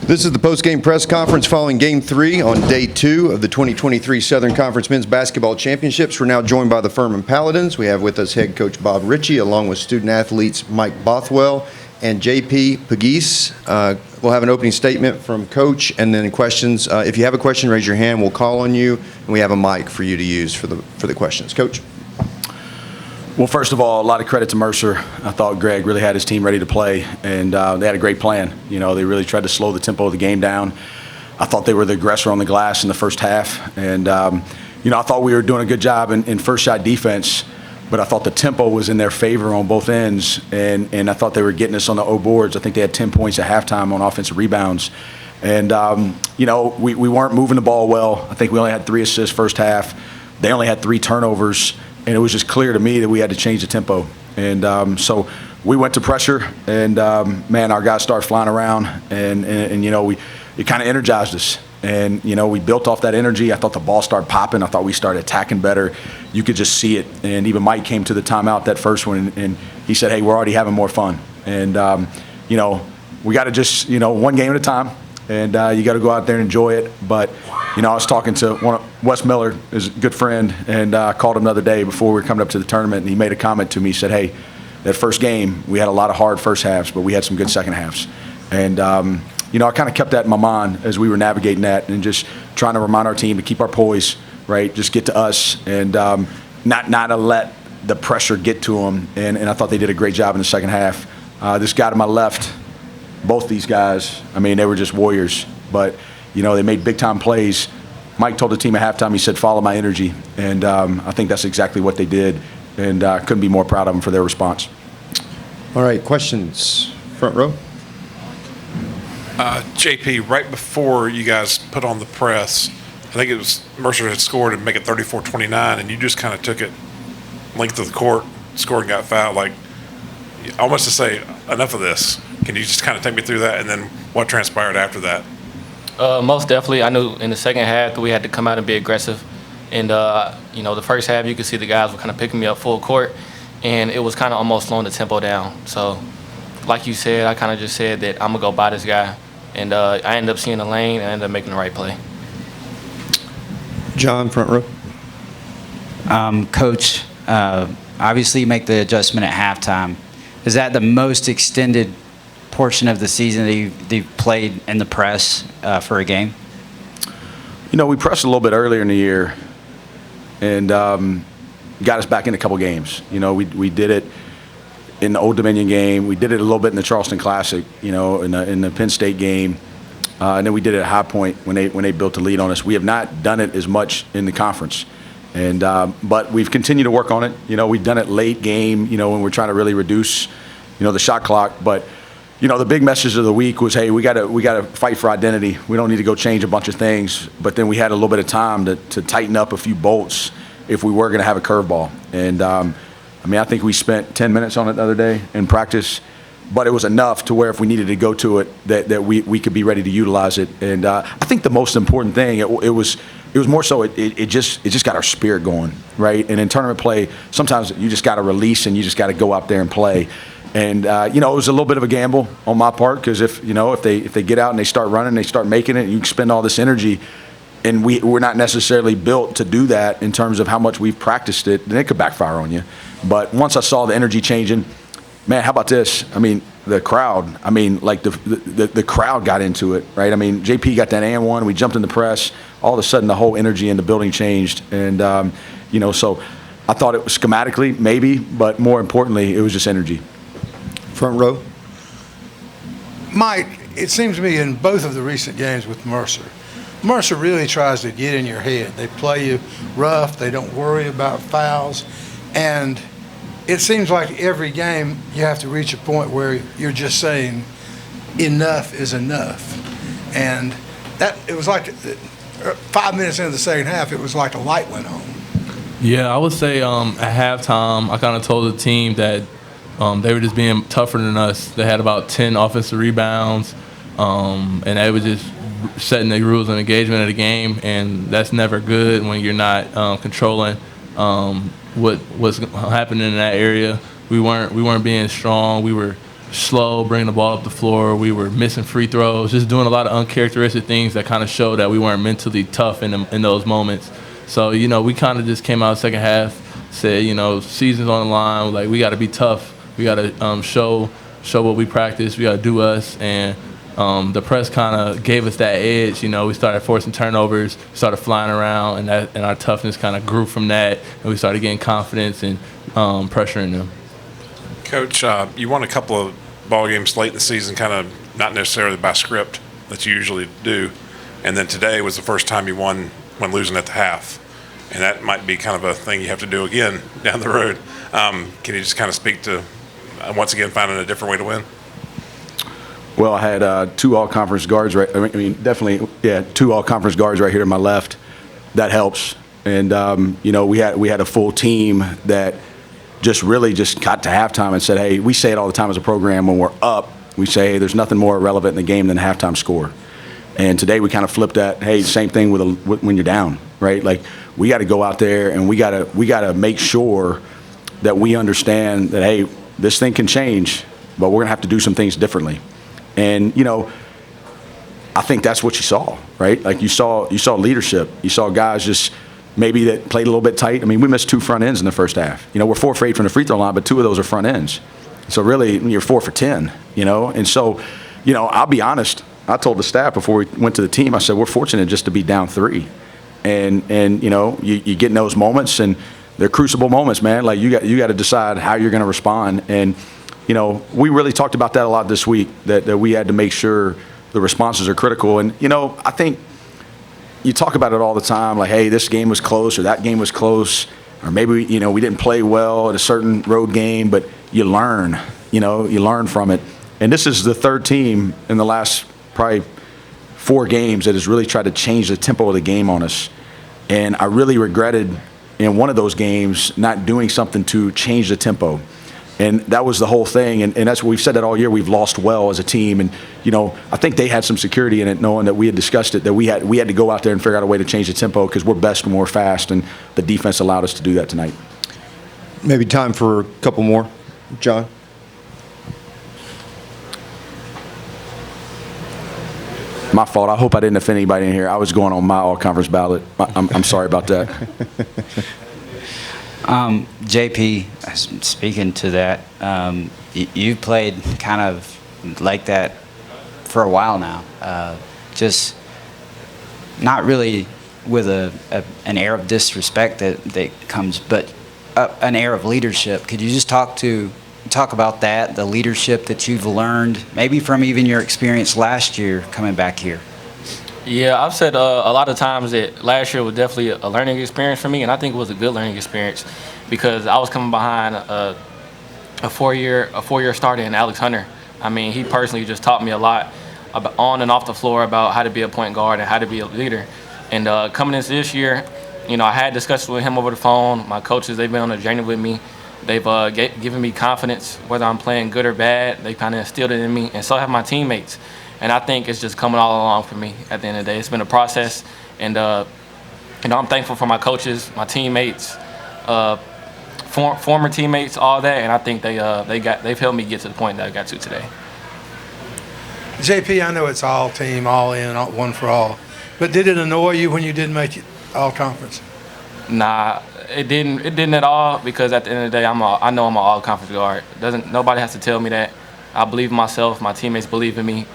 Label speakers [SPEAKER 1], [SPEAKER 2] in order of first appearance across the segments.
[SPEAKER 1] This is the post-game press conference following Game 3 on Day 2 of the 2023 Southern Conference Men's Basketball Championships. We're now joined by the Furman Paladins. We have with us head coach Bob Richey, along with student-athletes Mike Bothwell and JP Pegues. We'll have an opening statement from Coach and then questions. If you have a question, raise your hand. We'll call on you, and we have a mic for you to use for the questions. Coach?
[SPEAKER 2] Well, first of all, a lot of credit to Mercer. I thought Greg really had his team ready to play, and they had a great plan. You know, they really tried to slow the tempo of the game down. I thought they were the aggressor on the glass in the first half, and you know, I thought we were doing a good job in first shot defense, but I thought the tempo was in their favor on both ends, and I thought they were getting us on the O boards. I think they had 10 points at halftime on offensive rebounds, and you know, we weren't moving the ball well. I think we only had 3 assists first half. They only had 3 turnovers. And it was just clear to me that we had to change the tempo. And so we went to pressure, and, man, our guys started flying around. And you know, it kind of energized us. And, you know, we built off that energy. I thought the ball started popping. I thought we started attacking better. You could just see it. And even Mike came to the timeout that first one, and he said, hey, we're already having more fun. And, you know, we got to just, you know, one game at a time. And you got to go out there and enjoy it. But, you know, I was talking to Wes Miller, is a good friend, and I called him the other day before we were coming up to the tournament, and he made a comment to me. He said, hey, that first game, we had a lot of hard first halves, but we had some good second halves. And, you know, I kind of kept that in my mind as we were navigating that and just trying to remind our team to keep our poise, right, just get to us and not to let the pressure get to them. And I thought they did a great job in the second half. This guy to my left, both these guys, I mean, they were just warriors. But, you know, they made big-time plays. Mike told the team at halftime, he said, follow my energy. And I think that's exactly what they did. And couldn't be more proud of them for their response.
[SPEAKER 1] All right, questions? Front row.
[SPEAKER 3] JP, right before you guys put on the press, I think it was Mercer had scored and make it 34-29, and you just kind of took it length of the court, scored and got fouled. Like, almost to say, enough of this. Can you just kind of take me through that, and then what transpired after that?
[SPEAKER 4] Most definitely. I knew in the second half that we had to come out and be aggressive. And, you know, the first half you could see the guys were kind of picking me up full court, and it was kind of almost slowing the tempo down. So, like you said, I kind of just said that I'm going to go by this guy. And I ended up seeing the lane and ended up making the right play.
[SPEAKER 1] John, front row.
[SPEAKER 5] Coach, obviously you make the adjustment at halftime. Is that the most extended portion of the season that you've played in the press for a game?
[SPEAKER 2] You know, we pressed a little bit earlier in the year and got us back in a couple games. You know, we did it in the Old Dominion game. We did it a little bit in the Charleston Classic, you know, in the Penn State game. And then we did it at High Point when they built a lead on us. We have not done it as much in the conference. And but we've continued to work on it. You know, we've done it late game, you know, when we're trying to really reduce, you know, the shot clock. But, you know, the big message of the week was, hey, we gotta fight for identity. We don't need to go change a bunch of things. But then we had a little bit of time to tighten up a few bolts if we were going to have a curveball. And, I mean, I think we spent 10 minutes on it the other day in practice. But it was enough to where if we needed to go to it, that we could be ready to utilize it. And I think the most important thing, it was more so it just got our spirit going, right? And in tournament play, sometimes you just got to release and you just got to go out there and play. And you know, it was a little bit of a gamble on my part because if they get out and they start running, they start making it, and you spend all this energy, and we're not necessarily built to do that in terms of how much we've practiced it, then it could backfire on you. But once I saw the energy changing. Man, how about this? I mean, the crowd. I mean, like the crowd got into it, right? I mean, JP got that and one. We jumped in the press. All of a sudden, the whole energy in the building changed. And, you know, so I thought it was schematically, maybe, but more importantly, it was just energy.
[SPEAKER 1] Front row.
[SPEAKER 6] Mike, it seems to me in both of the recent games with Mercer really tries to get in your head. They play you rough. They don't worry about fouls. And it seems like every game you have to reach a point where you're just saying enough is enough. And that it was like 5 minutes into the second half, it was like a light went on.
[SPEAKER 7] Yeah, I would say at halftime, I kind of told the team that they were just being tougher than us. They had about 10 offensive rebounds, and they were just setting the rules and engagement of the game, and that's never good when you're not controlling what was happening in that area. We weren't being strong. We were slow, bringing the ball up the floor. We were missing free throws, just doing a lot of uncharacteristic things that kind of showed that we weren't mentally tough in those moments. So, we kind of just came out second half, said, season's on the line. Like, we got to be tough. We got to show what we practice. We got to do us. And the press kind of gave us that edge. We started forcing turnovers, started flying around, and our toughness kind of grew from that. And we started getting confidence and pressuring them.
[SPEAKER 3] Coach, you won a couple of ball games late in the season, kind of not necessarily by script that you usually do. And then today was the first time you won when losing at the half. And that might be kind of a thing you have to do again down the road. Can you just kind of speak to, once again, finding a different way to win?
[SPEAKER 2] Well, I had two all-conference guards two all-conference guards right here to my left. That helps. And, we had a full team that just really just got to halftime and said, hey, we say it all the time as a program when we're up. We say, hey, there's nothing more relevant in the game than the halftime score. And today we kind of flipped that, hey, same thing when you're down, right? Like, we got to go out there and we got to make sure that we understand that, hey, this thing can change, but we're going to have to do some things differently. And, I think that's what you saw, right? Like, you saw leadership. You saw guys just maybe that played a little bit tight. I mean, we missed 2 front ends in the first half. We're 4 for 8 from the free throw line, but 2 of those are front ends. So really, you're 4 for 10, And so, I'll be honest. I told the staff before we went to the team, I said, we're fortunate just to be down 3. And you get in those moments, and they're crucible moments, man. Like, you got to decide how you're going to respond. And, we really talked about that a lot this week, that we had to make sure the responses are critical. And, I think you talk about it all the time, like, hey, this game was close or that game was close, or maybe, we didn't play well at a certain road game, but you learn, you learn from it. And this is the 3rd team in the last probably 4 games that has really tried to change the tempo of the game on us. And I really regretted in one of those games not doing something to change the tempo. And that was the whole thing. And that's what we've said that all year. We've lost well as a team. And, I think they had some security in it, knowing that we had discussed it, that we had to go out there and figure out a way to change the tempo because we're best when we're fast. And the defense allowed us to do that tonight.
[SPEAKER 1] Maybe time for a couple more. John?
[SPEAKER 2] My fault. I hope I didn't offend anybody in here. I was going on my all-conference ballot. I'm sorry about that.
[SPEAKER 5] JP, speaking to that, you played kind of like that for a while now. Just not really with an air of disrespect that comes, but an air of leadership. Could you just talk about that, the leadership that you've learned, maybe from even your experience last year coming back here?
[SPEAKER 4] Yeah, I've said a lot of times that last year was definitely a learning experience for me, and I think it was a good learning experience because I was coming behind a 4-year starter in Alex Hunter. I mean, he personally just taught me a lot on and off the floor about how to be a point guard and how to be a leader. And coming into this year, I had discussions with him over the phone. My coaches, they've been on a journey with me. They've given me confidence, whether I'm playing good or bad. They kind of instilled it in me, and so have my teammates. And I think it's just coming all along for me at the end of the day. It's been a process, and I'm thankful for my coaches, my teammates, former teammates, all that. And I think they've helped me get to the point that I got to today.
[SPEAKER 6] JP, I know it's all team, all in, one for all. But did it annoy you when you didn't make it all conference?
[SPEAKER 4] Nah, it didn't at all, because at the end of the day, I know I'm an all conference guard. Nobody has to tell me that. I believe in myself. My teammates believe in me.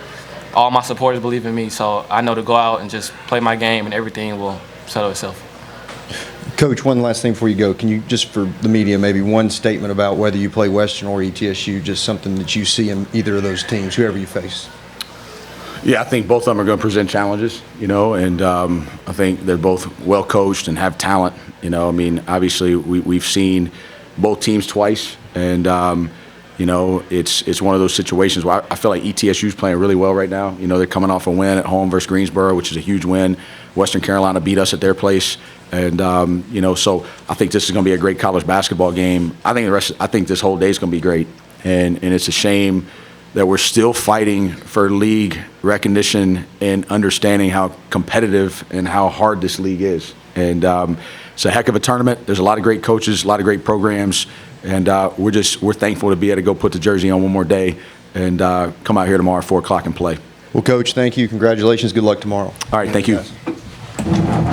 [SPEAKER 4] All my supporters believe in me. So I know to go out and just play my game, and everything will settle itself.
[SPEAKER 1] Coach, one last thing before you go. Can you, just for the media, maybe one statement about whether you play Western or ETSU, just something that you see in either of those teams, whoever you face?
[SPEAKER 2] Yeah, I think both of them are going to present challenges, and I think they're both well coached and have talent. I mean, obviously we've seen both teams twice, and it's one of those situations where I feel like ETSU is playing really well right now. They're coming off a win at home versus Greensboro, which is a huge win. Western Carolina beat us at their place, and so I think this is going to be a great college basketball game. I think this whole day is going to be great, and it's a shame that we're still fighting for league recognition and understanding how competitive and how hard this league is. And it's a heck of a tournament. There's a lot of great coaches, a lot of great programs, and we're thankful to be able to go put the jersey on one more day and come out here tomorrow at 4 o'clock and play.
[SPEAKER 1] Well, Coach, thank you. Congratulations. Good luck tomorrow.
[SPEAKER 2] All right, thank you.